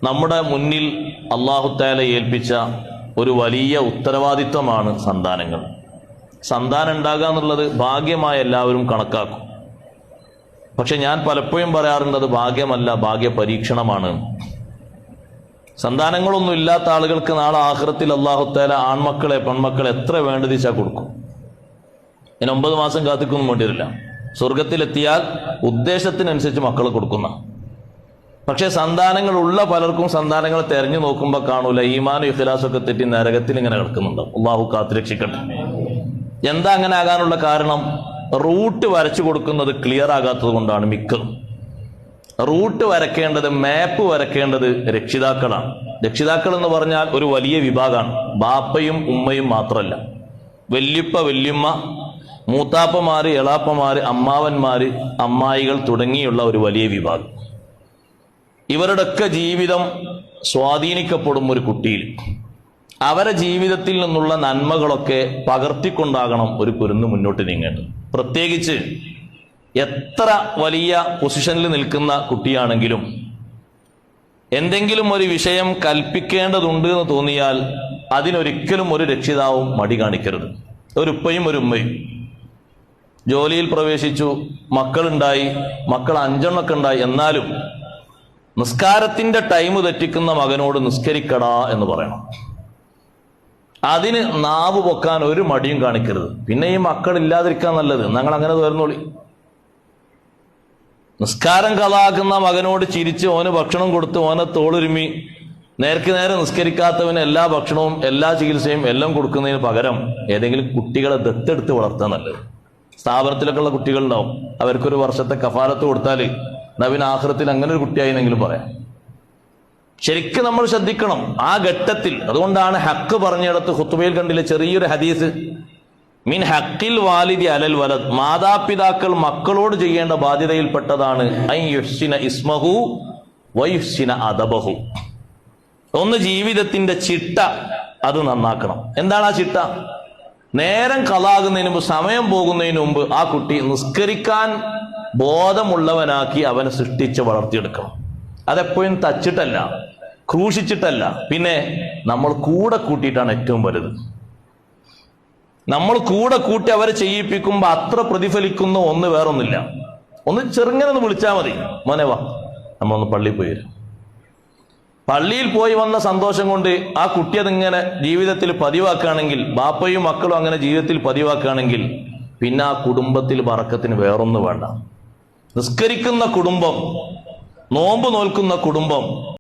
നമ്മുടെ മുന്നിൽ അല്ലാഹു തആല ഏൽപ്പിച്ച ഒരു വലിയ ഉത്തരവാദിത്വമാണ് സന്താനങ്ങൾ. സന്താനം ഉണ്ടാകുക എന്നുള്ളത് ഭാഗ്യമായി എല്ലാവരും കണക്കാക്കും. പക്ഷെ ഞാൻ പലപ്പോഴും പറയാറുണ്ട്, അത് ഭാഗ്യമല്ല, ഭാഗ്യ പരീക്ഷണമാണ്. സന്താനങ്ങളൊന്നും ഇല്ലാത്ത ആളുകൾക്ക് നാളെ ആഖിറത്തിൽ അല്ലാഹു തആല ആൺമക്കളെ പെൺമക്കളെ എത്ര വേണ്ടതിച്ചാൽ കൊടുക്കും. ഇനി 9 മാസം കാത്തിക്കൊന്നും വേണ്ടിവരില്ല. സ്വർഗത്തിലെത്തിയാൽ ഉദ്ദേശത്തിനനുസരിച്ച് മക്കളെ കൊടുക്കുന്ന. പക്ഷെ സന്താനങ്ങളുള്ള പലർക്കും സന്താനങ്ങളെ തെരഞ്ഞു നോക്കുമ്പോൾ കാണൂല, ഈമാനും ഇഖ്ലാസൊക്കെ തെറ്റി നരകത്തിൽ ഇങ്ങനെ കിടക്കുന്നുണ്ടാവും. അല്ലാഹു കാത്തുരക്ഷിക്കട്ടെ. എന്താ അങ്ങനെ ആകാനുള്ള കാരണം? റൂട്ട് വരച്ചു കൊടുക്കുന്നത് ക്ലിയർ ആകാത്തത് കൊണ്ടാണ്. മിക്കതും റൂട്ട് വരയ്ക്കേണ്ടത്, മാപ്പ് വരയ്ക്കേണ്ടത് രക്ഷിതാക്കളാണ്. രക്ഷിതാക്കൾ എന്ന് പറഞ്ഞാൽ ഒരു വലിയ വിഭാഗമാണ്. ബാപ്പയും ഉമ്മയും മാത്രമല്ല, വല്യുപ്പ വല്യുമ്മ, മൂത്താപ്പമാര്, എളാപ്പമാര്, അമ്മാവന്മാര്, അമ്മായികൾ തുടങ്ങിയുള്ള ഒരു വലിയ വിഭാഗം. ഇവരുടെയൊക്കെ ജീവിതം സ്വാധീനിക്കപ്പെടും ഒരു കുട്ടിയിൽ. അവരെ ജീവിതത്തിൽ നിന്നുള്ള നന്മകളൊക്കെ പകർത്തിക്കൊണ്ടാകണം ഒരു കുരുന്ന് മുന്നോട്ട് നീങ്ങേണ്ടത്. പ്രത്യേകിച്ച് എത്ര വലിയ പൊസിഷനിൽ നിൽക്കുന്ന കുട്ടിയാണെങ്കിലും എന്തെങ്കിലും ഒരു വിഷയം കൽപ്പിക്കേണ്ടതുണ്ട് എന്ന് തോന്നിയാൽ അതിനൊരിക്കലും ഒരു രക്ഷിതാവും മടി കാണിക്കരുത്. ഒരു ഉപ്പയും ഒരു ഉമ്മയും ജോലിയിൽ പ്രവേശിച്ചു, മക്കളുണ്ടായി, മക്കൾ 5 ഉണ്ടായി, എന്നാലും നിസ്കാരത്തിന്റെ ടൈം തെറ്റിക്കുന്ന മകനോട് നിസ്കരിക്കടാ എന്ന് പറയണം. അതിന് നാവ് പൊക്കാൻ ഒരു മടിയും കാണിക്കരുത്. പിന്നെ ഈ മക്കൾ ഇല്ലാതിരിക്കാൻ നല്ലത്, ഞങ്ങൾ അങ്ങനെ തോർന്നോളി. നിസ്കാരം കളാക്കുന്ന മകനോട് ചിരിച്ച് ഓന് ഭക്ഷണം കൊടുത്ത് ഓനെ തോളുരുമി നേർക്ക് നേരെ നിസ്കരിക്കാത്തവന് എല്ലാ ഭക്ഷണവും എല്ലാ ചികിത്സയും എല്ലാം കൊടുക്കുന്നതിന് പകരം ഏതെങ്കിലും കുട്ടികളെ ദത്തെടുത്ത് വളർത്താൻ നല്ലത്. സ്ഥാപനത്തിലൊക്കെ ഉള്ള കുട്ടികളുണ്ടാവും, അവർക്കൊരു വർഷത്തെ കഫാലത്ത് കൊടുത്താൽ നബിൻ ആഖിറത്തിൽ അങ്ങനെ ഒരു കുട്ടിയായിന്നെങ്കിലും പറയാം. ശരിക്കും നമ്മൾ ശ്രദ്ധിക്കണം ആ ഘട്ടത്തിൽ. അതുകൊണ്ടാണ് ഹക്ക് പറഞ്ഞിടത്ത് ഖുത്ബയിൽ കണ്ടില്ലേ ചെറിയൊരു ഹദീസ്, മിൻ ഹക്കിൽ വാലിദി അലൽ വലദ്, മാതാപിതാക്കൾ മക്കളോട് ചെയ്യേണ്ട ബാധ്യതയിൽപ്പെട്ടതാണ് അൻ യുഹ്സിന ഇസ്മഹു വയുഹ്സിന അദബഹു. ഒന്ന് ജീവിതത്തിന്റെ ചിട്ട അത് നന്നാക്കണം. എന്താണ് ആ ചിട്ട? നേരം കളാകുന്നതിന് മുമ്പ്, സമയം പോകുന്നതിന് മുമ്പ് ആ കുട്ടി നിസ്കരിക്കാൻ ബോധമുള്ളവനാക്കി അവനെ സൃഷ്ടിച്ച് വളർത്തിയെടുക്കണം. അതെപ്പോഴും തച്ചിട്ടല്ല, ക്രൂശിച്ചിട്ടല്ല, പിന്നെ നമ്മൾ കൂടെ കൂട്ടിയിട്ടാണ് ഏറ്റവും വലുത്. നമ്മൾ കൂടെ കൂട്ടി അവരെ ചെയ്യിപ്പിക്കുമ്പോൾ അത്ര പ്രതിഫലിക്കുന്ന ഒന്ന് വേറൊന്നില്ല. ഒന്ന് ചെറുങ്ങനെ വിളിച്ചാൽ മതി, മോനെ വാ നമ്മളൊന്ന് പള്ളിയിൽ പോയി വരാം. പള്ളിയിൽ പോയി വന്ന സന്തോഷം കൊണ്ട് ആ കുട്ടി അതിങ്ങനെ ജീവിതത്തിൽ പതിവാക്കുകയാണെങ്കിൽ, ബാപ്പയും മക്കളും അങ്ങനെ ജീവിതത്തിൽ പതിവാക്കുകയാണെങ്കിൽ, പിന്നെ ആ കുടുംബത്തിൽ ബറക്കത്തിന് വേറൊന്നും വേണ്ട. നിസ്കരിക്കുന്ന കുടുംബം, നോമ്പ് നോൽക്കുന്ന കുടുംബം,